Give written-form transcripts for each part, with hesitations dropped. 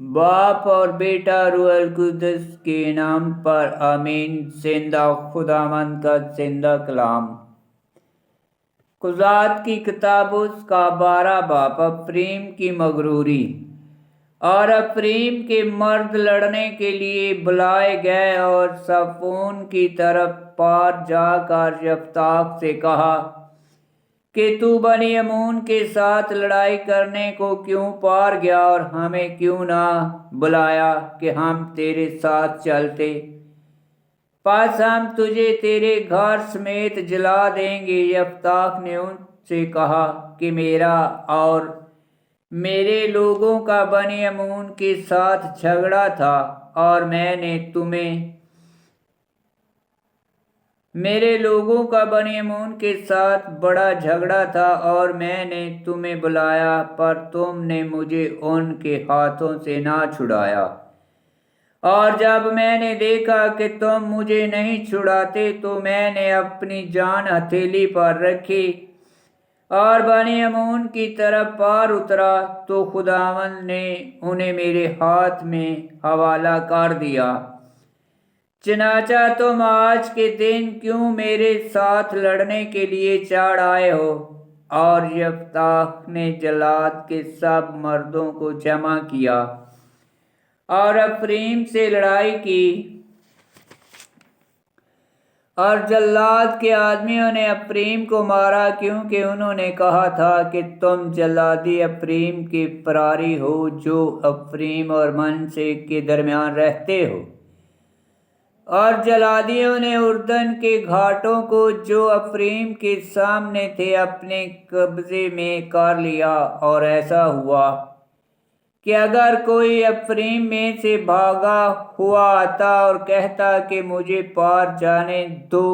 बाप और बेटा रूह अल कुद्दस के नाम पर आमीन। जिंदा खुदावंद का जिंदा कलाम। कुज़ात की किताब उसका 12 बाप। अफरीम की मगरूरी। और अफरीम के मर्द लड़ने के लिए बुलाए गए और सफून की तरफ पार जाकर यफ्ताह से कहा कि तू बनी अमून के साथ लड़ाई करने को क्यों पार गया और हमें क्यों ना बुलाया कि हम तेरे साथ चलते। पास हम तुझे तेरे घर समेत जला देंगे। यफ्ताह ने उनसे कहा कि मेरा और मेरे लोगों का बनी अमून के साथ झगड़ा था और मेरे लोगों का बनी अमून के साथ बड़ा झगड़ा था और मैंने तुम्हें बुलाया, पर तुमने मुझे उनके हाथों से ना छुड़ाया। और जब मैंने देखा कि तुम मुझे नहीं छुड़ाते तो मैंने अपनी जान हथेली पर रखी और बनी अमून की तरफ पार उतरा तो खुदावंद ने उन्हें मेरे हाथ में हवाला कर दिया। चनाचा तुम आज के दिन क्यों मेरे साथ लड़ने के लिए चढ़ आए हो। और यफ्ताह ने जलाद के सब मर्दों को जमा किया और अफरीम से लड़ाई की। और जल्लाद के आदमियों ने अफरीम को मारा, क्योंकि उन्होंने कहा था कि तुम जल्लादी अफरीम के फरारी हो जो अफरीम और मनसे के दरमियान रहते हो। और जलादियों ने उर्दन के घाटों को जो अफरीम के सामने थे अपने कब्जे में कर लिया। और ऐसा हुआ कि अगर कोई अफरीम में से भागा हुआ आता और कहता कि मुझे पार जाने दो,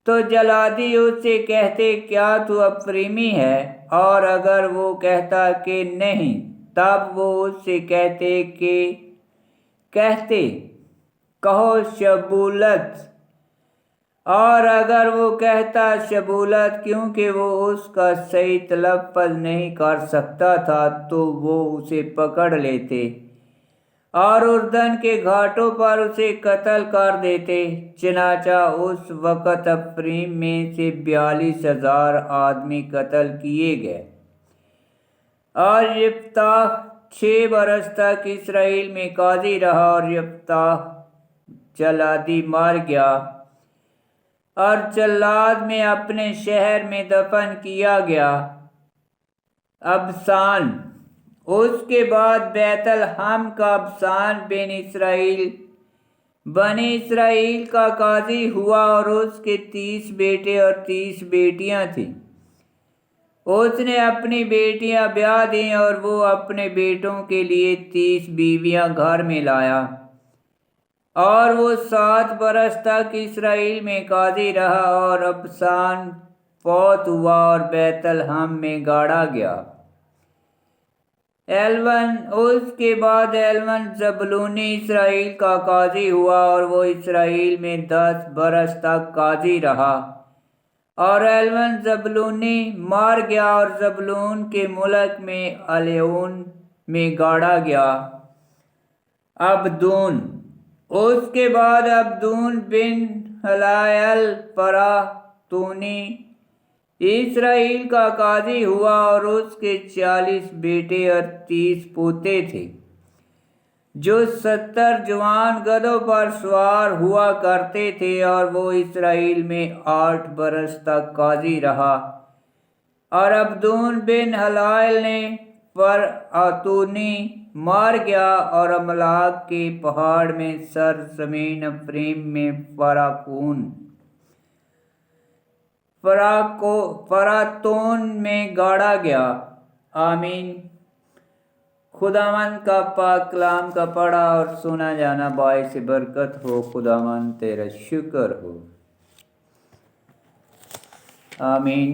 तो जलादी उससे कहते क्या तू अफरीमी है। और अगर वो कहता कि नहीं, तब वो उससे कहते कहो शबूलत। और अगर वो कहता शबूलत, क्योंकि वो उसका सही तलफ़्फ़ुज़ नहीं कर सकता था, तो वो उसे पकड़ लेते और उर्दन के घाटों पर उसे कत्ल कर देते। चनाचा उस वक़्त अफरीम में से 42,000 आदमी कत्ल किए गए। और यफ्ताह 6 बरस तक इसराइल में काजी रहा और यफ्ताह जलादी मार गया और जल्लाद में अपने शहर में दफन किया गया। अबसान। उसके बाद बैतलहम का अबसान बनी इसराइल का काजी हुआ और उसके 30 बेटे और 30 बेटियां थीं। उसने अपनी बेटियां ब्याह दी और वो अपने बेटों के लिए 30 बीवियां घर में लाया। और वो 7 बरस तक इसराइल में काजी रहा और अबसान फौत हुआ और बैतलहम में गाड़ा गया। उसके बाद एलवन जबलूनी इसराइल का काजी हुआ और वो इसराइल में 10 बरस तक काजी रहा। और एलवन जबलूनी मार गया और जबलून के मुल्क में अलेऊन में गाड़ा गया। अब्दून। उसके बाद अब्दून बिन हलायल फरातूनी इसराइल का काजी हुआ और उसके 40 बेटे और 30 पोते थे, जो 70 जवान गधों पर सवार हुआ करते थे। और वो इसराइल में 8 बरस तक काजी रहा। और अब्दून बिन हलायल ने फरातूनी मार गया और अमलाक के पहाड़ में सरजमीन अफरीम में फरातून में गाड़ा गया। आमीन। खुदावंद का पाक कलाम का पढ़ा और सुना जाना बाइस बरकत हो। खुदावंद तेरा शुक्र हो। आमीन।